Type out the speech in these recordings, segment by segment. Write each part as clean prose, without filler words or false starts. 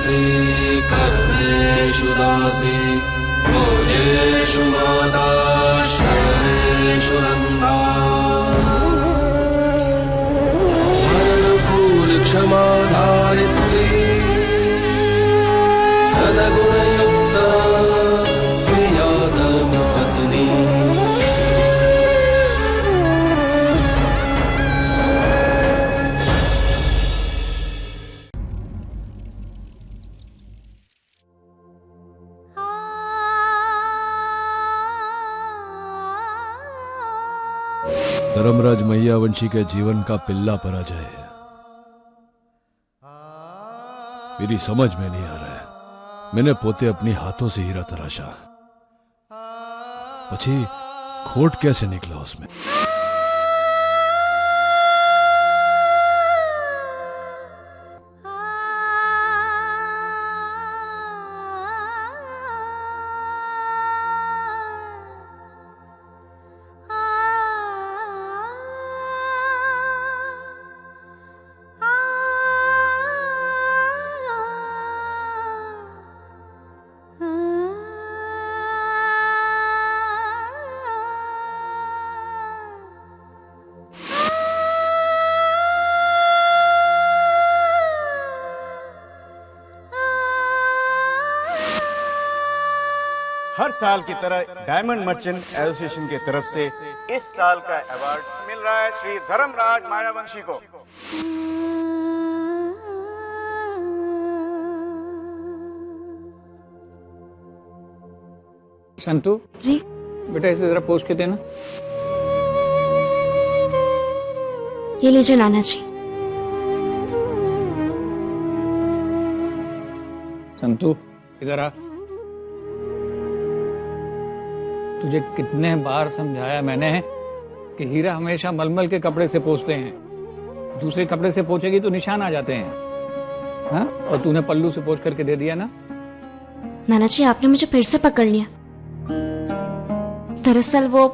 शास्त्री कर्मेषु दासी भोजेषु माता शयनेषु नन्दा अनुकूल क्षमा धारित्री सद्गुणयुक्ता प्रिया धर्मपत्नी। धर्मराज मैयावंशी के जीवन का पिल्ला पराजय है। मेरी समझ में नहीं आ रहा है। मैंने पोते अपनी हाथों से हीरा तराशा, पछी खोट कैसे निकला उसमें। हर साल की तरह डायमंड मर्चेंट एसोसिएशन की तरफ से इस साल का अवार्ड मिल रहा है श्री धर्मराज मायावंशी को। संतू जी बेटा, इसे जरा पोस्ट के देना। ये लीजिए नाना जी। संतू इधर आ। तुझे कितने बार समझाया मैंने कि हीरा हमेशा मलमल के कपड़े से पोंछते हैं, दूसरे कपड़े से पोंछेगी तो निशान आ जाते हैं। हाँ, और तूने पल्लू से पोंछ करके दे दिया ना। नाना जी आपने मुझे फिर से पकड़ लिया। दरअसल वो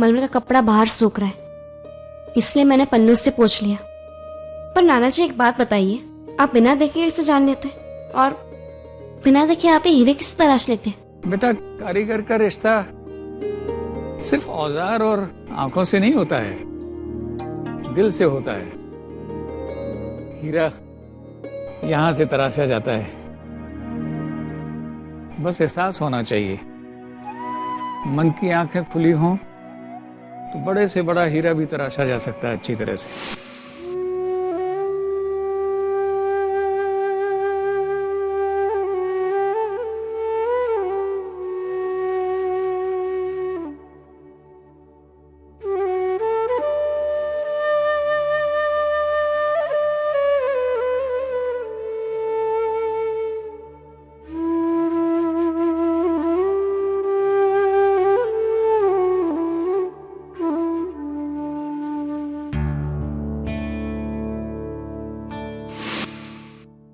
मलमल का कपड़ा बाहर सूख रहा है, इसलिए मैंने पल्लू से पोंछ लिया। पर नाना जी एक बात बताइए, आप बिना देखे इसे जान लेते और बिना देखे आप ये हीरे किस तराश लेते? बेटा, कारीगर का रिश्ता सिर्फ औजार और आंखों से नहीं होता है, दिल से होता है। हीरा यहां से तराशा जाता है, बस एहसास होना चाहिए। मन की आंखें खुली हों तो बड़े से बड़ा हीरा भी तराशा जा सकता है अच्छी तरह से।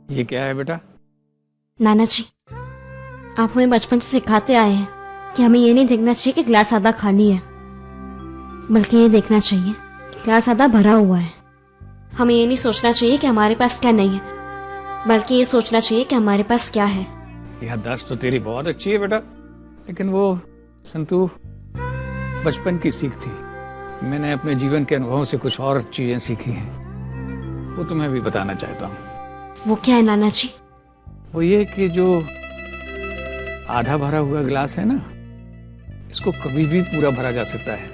ये क्या है बेटा? नाना जी आप हमें बचपन से सिखाते आए हैं कि हमें ये नहीं देखना चाहिए कि ग्लास आधा खाली है, बल्कि ये देखना चाहिए कि ग्लास आधा भरा हुआ है। हमें ये नहीं सोचना चाहिए कि हमारे पास क्या नहीं है, बल्कि ये सोचना चाहिए कि हमारे पास क्या है। याददाश्त तो तेरी बहुत अच्छी है बेटा, लेकिन वो संतू बचपन की सीख थी। मैंने अपने जीवन के अनुभवों से कुछ और चीजें सीखी हैं, वो तुम्हें भी बताना चाहता हूँ। वो क्या है नाना जी? वो ये कि जो आधा भरा हुआ गिलास है ना, इसको कभी भी पूरा भरा जा सकता है,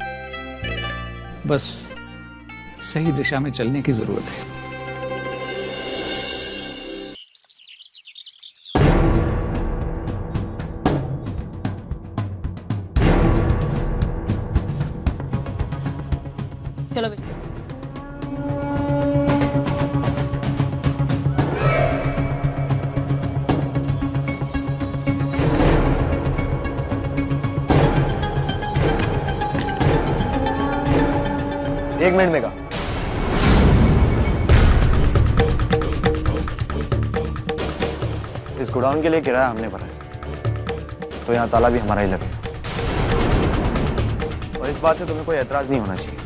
बस सही दिशा में चलने की जरूरत है। चलो बेटा। एक मिनट में का। इस गोडाउन के लिए किराया हमने भरा है, तो यहाँ ताला भी हमारा ही लगेगा। और इस बात से तुम्हें कोई ऐतराज नहीं होना चाहिए।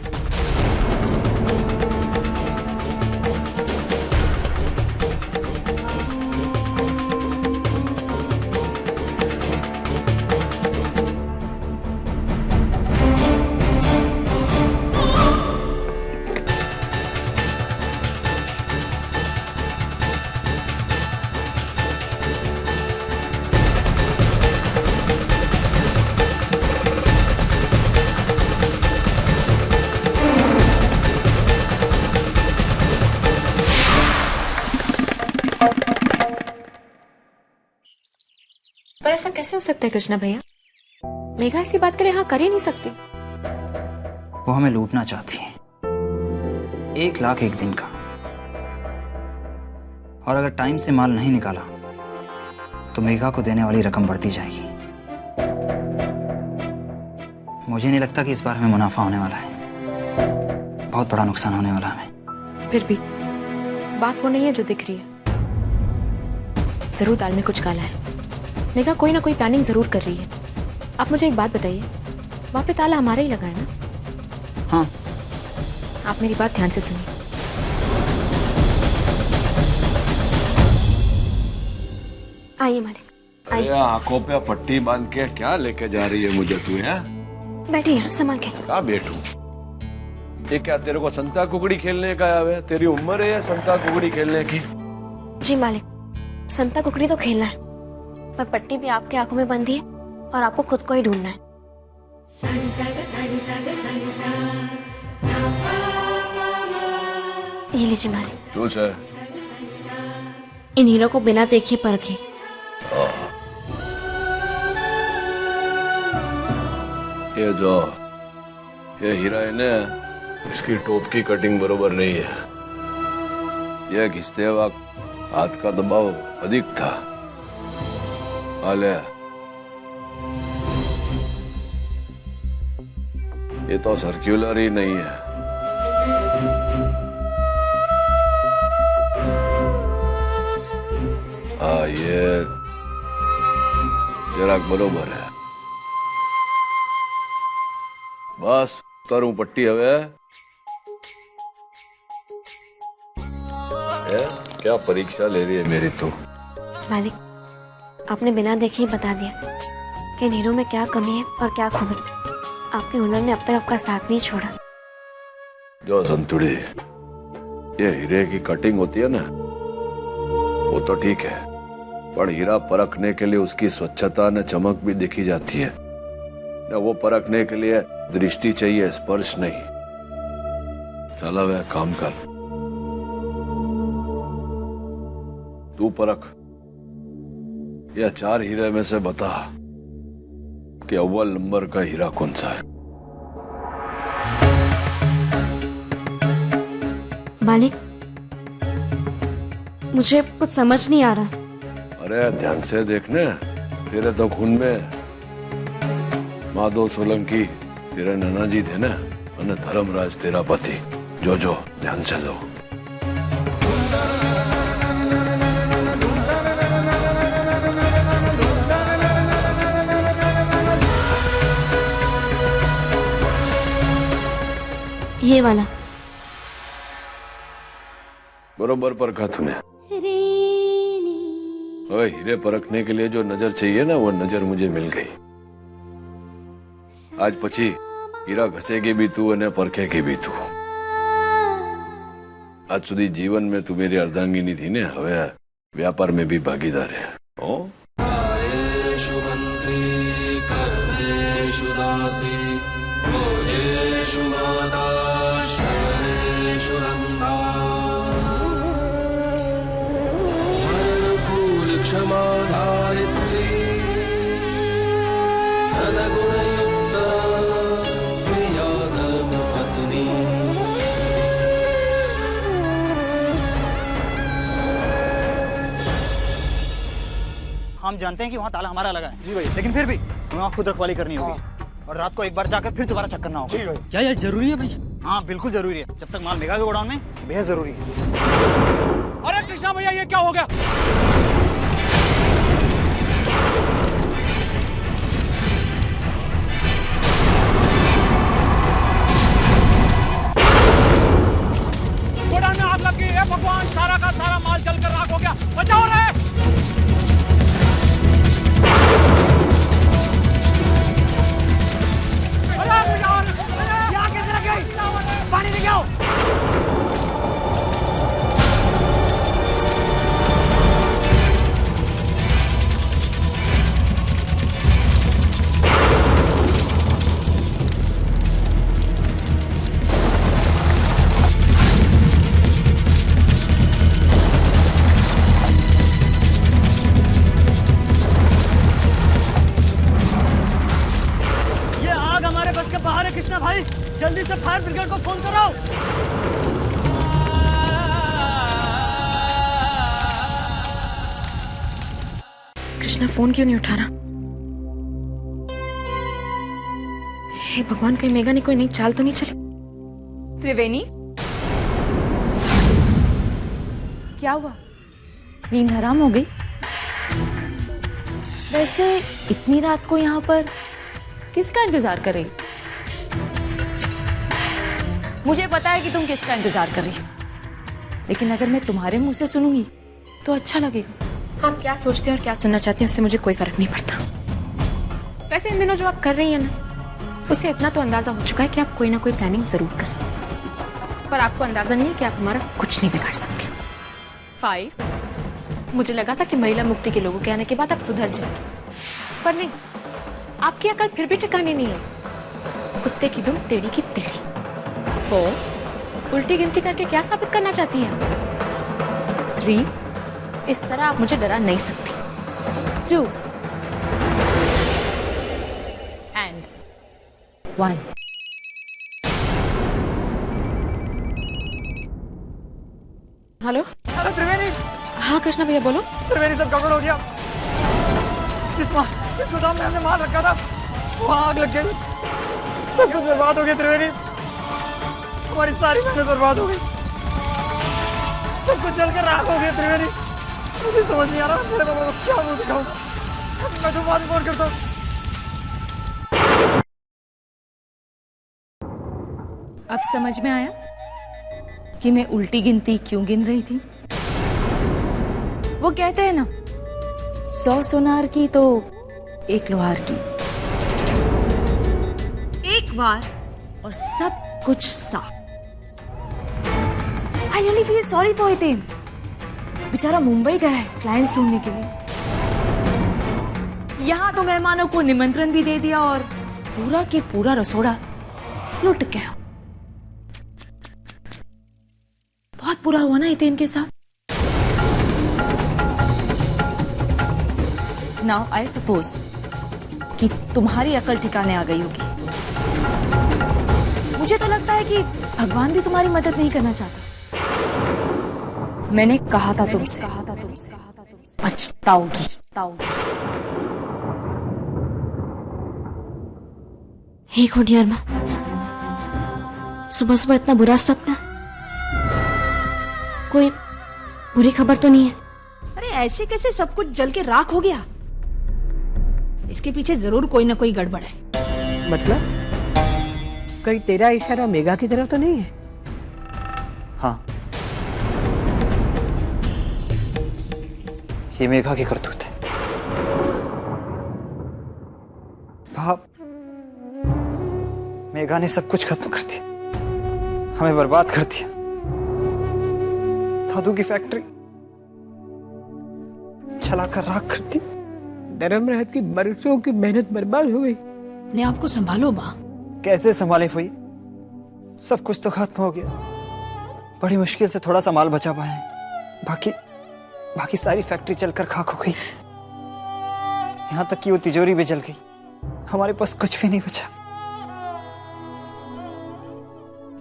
ऐसा कैसे हो सकता है कृष्णा भैया? मेघा ऐसी बात करे हाँ कर ही नहीं सकती। वो हमें लूटना चाहती है, 1 लाख एक दिन का। और अगर टाइम से माल नहीं निकाला तो मेघा को देने वाली रकम बढ़ती जाएगी। मुझे नहीं लगता कि इस बार हमें मुनाफा होने वाला है, बहुत बड़ा नुकसान होने वाला है हमें। फिर भी बात वो नहीं है जो दिख रही है। जरूर दाल में कुछ काला है। मेघा कोई ना कोई प्लानिंग जरूर कर रही है। आप मुझे एक बात बताइए, वहां पे ताला हमारा ही लगा है ना? हाँ। आप मेरी बात ध्यान से सुनिए। आइए मालिक, अरे आंखों पे पट्टी बांध के क्या लेके जा रही है मुझे तू? है बैठिए यहाँ संभाल के। क्या बैठूं? ये क्या तेरे को संता कुकड़ी खेलने का है? तेरी उम्र है संता कुकड़ी खेलने की? जी मालिक, संता कुकड़ी तो खेलना है, पर पट्टी भी आपकी आंखों में बंधी है और आपको खुद को ही ढूंढना है। ये लीजिए मालिक। चूस है। इन हीरों को बिना देखे परखे। ये जो ये हीरा है ना, इसकी टोप की कटिंग बरोबर नहीं है। ये घिसते वक्त हाथ का दबाव अधिक था। आले ये तो सर्कुलर ही नहीं है। हाँ ये जरा बरोबर है। बस उतारू पट्टी हवे। क्या परीक्षा ले रही है मेरी तू? मालिक, आपने बिना देखे ही बता दिया कि हीरो में क्या कमी है और क्या खूबी। आपके हुनर ने अब तक आपका साथ नहीं छोड़ा। जो संतुड़ी ये हीरे की कटिंग होती है ना, वो तो ठीक है, पर हीरा परखने के लिए उसकी स्वच्छता न चमक भी देखी जाती है न। वो परखने के लिए दृष्टि चाहिए, स्पर्श नहीं। चला वह काम कर, तू परख। या 4 हीरे में से बता कि अव्वल नंबर का हीरा कौन सा है? मालिक, मुझे कुछ समझ नहीं आ रहा। अरे ध्यान से देखने, तेरे तो खून में माधव सोलंकी तेरे नाना जी थे ना, और धर्मराज तेरा पति। जो ध्यान से दो। ये वाला बरोबर परखा तूने। ओए, हीरे परखने के लिए जो नजर चाहिए ना, वो नजर मुझे मिल गई। आज पछी हीरा घसेगी भी तू और परखेगी भी तू। आज सुधी जीवन में तू मेरी अर्धांगिनी थी ने, हवे व्यापार में भी भागीदार है। ओ कार्येषु मन्त्री कर्मेषु दासी भोजेषु माता शयनेषु नन्दा मननुकूल क्षमा धारित्री सद्गुणयुक्ता प्रिया धर्मपत्नी। हम जानते हैं कि वहाँ ताला हमारा लगा है जी भाई, लेकिन फिर भी हमें वहाँ खुद रखवाली करनी होगी। और रात को एक बार जाकर फिर दोबारा चेक करना होगा। जी भाई। क्या ये जरूरी है भाई? हाँ बिल्कुल जरूरी है, जब तक माल मेघा के गोडाउन में बेहद जरूरी है। अरे कृष्णा भैया, ये क्या हो गया? गोडाउन में आग लग गई है भगवान, सारा का सारा माल जलकर राख हो गया। बचाओ रे! पानी लेके आओ। फायर ब्रिगेड को फोन कराओ। कृष्णा फोन क्यों नहीं उठा रहा? हे भगवान, कहीं मेघा ने कोई नई चाल तो नहीं चली? त्रिवेणी, क्या हुआ? नींद हराम हो गई? वैसे इतनी रात को यहाँ पर किसका इंतजार कर रही? मुझे पता है कि तुम किसका इंतजार कर रही हो, लेकिन अगर मैं तुम्हारे मुंह से सुनूंगी तो अच्छा लगेगा। आप क्या सोचते हैं और क्या सुनना चाहते हैं उससे मुझे कोई फर्क नहीं पड़ता। वैसे इन दिनों जो आप कर रही हैं ना, उसे इतना तो अंदाजा हो चुका है कि आप कोई ना कोई प्लानिंग जरूर करें, पर आपको अंदाजा नहीं है कि आप हमारा कुछ नहीं बिगाड़ सकते। 5 मुझे लगा था कि महिला मुक्ति के लोगों के आने के बाद आप सुधर जाएंगे, पर नहीं, आपकी अकल फिर भी ठिकाने नहीं है। कुत्ते की दुम टेढ़ी की टेढ़ी। 4 उल्टी गिनती करके क्या साबित करना चाहती है? 3 इस तरह आप मुझे डरा नहीं सकती। 2 and 1। हेलो अरे त्रिवेणी, हाँ कृष्णा भैया बोलो। त्रिवेणी सब गड़बड़ हो गया। इस गोदाम में हमने माल रखा था, वहाँ आग लग गई, सब कुछ बर्बाद हो गया। त्रिवेणी, हमारी सारी मेहनत बर्बाद हो गई, सब कुछ जल कर राख हो गया। त्रिवेणी, मुझे समझ नहीं आ रहा मेरे बाबा को क्या मुंह दिखाऊं। मैं तो बाद में फोन करता हूँ। अब समझ में आया कि मैं उल्टी गिनती क्यों गिन रही थी। वो कहते हैं ना, 100 सोनार की तो 1 लोहार की। एक बार और सब कुछ साफ। I really feel sorry for Hiten. बेचारा मुंबई गया है क्लाइंट्स ढूंढने के लिए। यहाँ तो मेहमानों को निमंत्रण भी दे दिया और पूरा के पूरा रसोड़ा लुट गया। बहुत बुरा हुआ ना हितेन के साथ। नाउ आई सपोज कि तुम्हारी अकल ठिकाने आ गई होगी। मुझे तो लगता है कि भगवान भी तुम्हारी मदद नहीं करना चाहता। मैंने कहा था तुमसे पछताओगी। हे खोडियार माँ, सुबह सुबह इतना बुरा सपना? कोई बुरी खबर तो नहीं है? अरे ऐसे कैसे सब कुछ जल के राख हो गया? इसके पीछे जरूर कोई ना कोई गड़बड़ है। मतलब कहीं तेरा इशारा मेघा की तरफ तो नहीं है? हाँ, ये मेघा की करतूत है। भाप, मेघा ने सब कुछ खत्म कर दिया, हमें बर्बाद कर दिया। दादू की फैक्ट्री चलाकर राख कर दी। धर्मराज की बरसों की मेहनत बर्बाद हो गई। अपने आप को संभालो माँ। कैसे संभाले हुई? सब कुछ तो खत्म हो गया। बड़ी मुश्किल से थोड़ा सा माल बचा पाए, बाकी सारी फैक्ट्री जलकर खाक हो गई। यहाँ तक कि वो तिजोरी भी जल गई। हमारे पास कुछ भी नहीं बचा।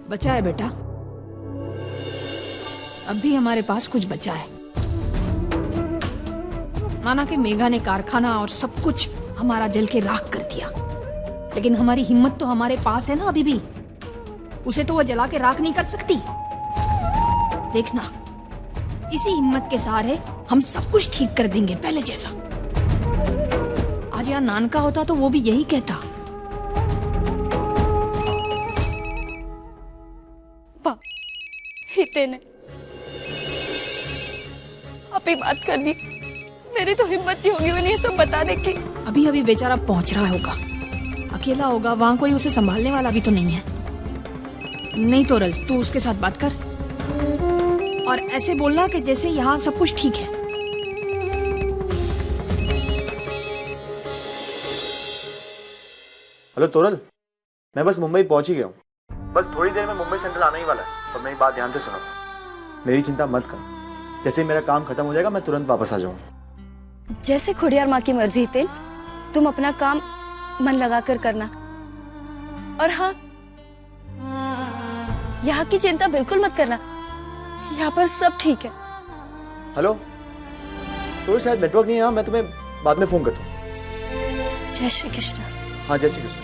बचा है बेटा, अब भी हमारे पास कुछ बचा है। माना कि मेघा ने कारखाना और सब कुछ हमारा जल के राख कर दिया, लेकिन हमारी हिम्मत तो हमारे पास है ना अभी भी। उसे तो वो जला के राख नहीं कर सकती। देखना, इसी हिम्मत के सहारे हम सब कुछ ठीक कर देंगे पहले जैसा। आज यहाँ नानका होता तो वो भी यही कहता। हितेन, आप ही बात कर दी। मेरी तो हिम्मत नहीं होगी उन्हें सब बताने की। अभी अभी बेचारा पहुंच रहा होगा, अकेला होगा, वहां कोई उसे संभालने वाला भी तो नहीं है। नहीं तो रल, तू उसके साथ बात कर और ऐसे बोलना कि जैसे यहाँ सब कुछ ठीक है। हेलो तोरल, मैं बस मुंबई पहुंच ही गया हूँ। बस थोड़ी देर में मुंबई सेंट्रल आने ही वाला है। और मेरी बात ध्यान से सुनो, मेरी चिंता मत कर। जैसे ही मेरा काम खत्म हो जाएगा मैं तुरंत वापस आ जाऊंगा। जैसे खोडियार माँ की मर्जी हितेन, तुम अपना काम मन लगा कर करना। और हाँ, यहाँ की चिंता बिल्कुल मत करना, यहाँ पर सब ठीक है। हेलो, तो शायद नेटवर्क नहीं है, मैं तुम्हें बाद में फोन करता हूँ। जय श्री कृष्ण। हाँ, जय श्री कृष्ण।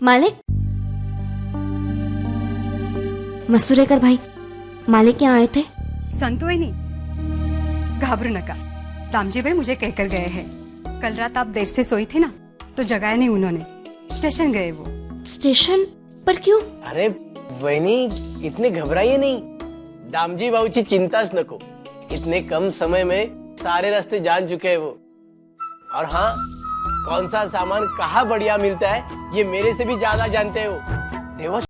मालिक, मसूरेकर भाई, मालिक यहाँ आए थे। संतोषिनी, घाबरू नका। दामजी भाई मुझे कहकर गए हैं, कल रात आप देर से सोई थी ना, तो जगाया नहीं उन्होंने, स्टेशन गए वो। स्टेशन पर क्यों? अरे बहनी, इतने घबराइए नहीं, दामजी भाऊची चिंताच नको। इतने कम समय में सारे रास्ते जान चुके हैं वो। और हाँ, कौन सा सामान कहाँ बढ़िया मिलता है ये मेरे से भी ज्यादा जानते हैं वो। देवा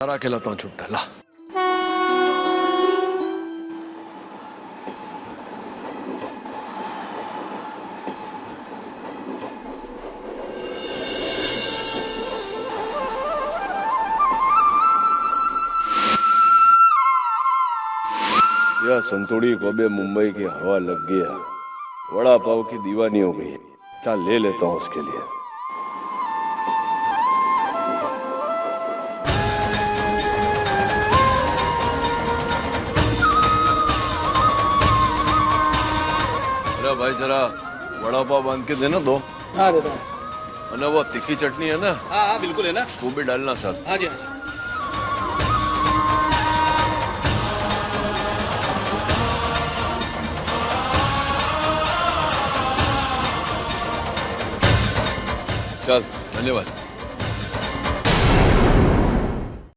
सारा खिलाता हूँ छुट्टा ला। यह संतोड़ी को भी मुंबई की हवा लग गया, वड़ा पाव की दीवानी हो गई। चल ले लेता हूँ उसके लिए। भाई जरा वड़ा पाव बांध के देना दो। हाँ देता हूँ। और ना वो तीखी चटनी है ना? हाँ हाँ बिल्कुल है ना, वो भी डालना सर। हाँ जी हाँ। चल, धन्यवाद।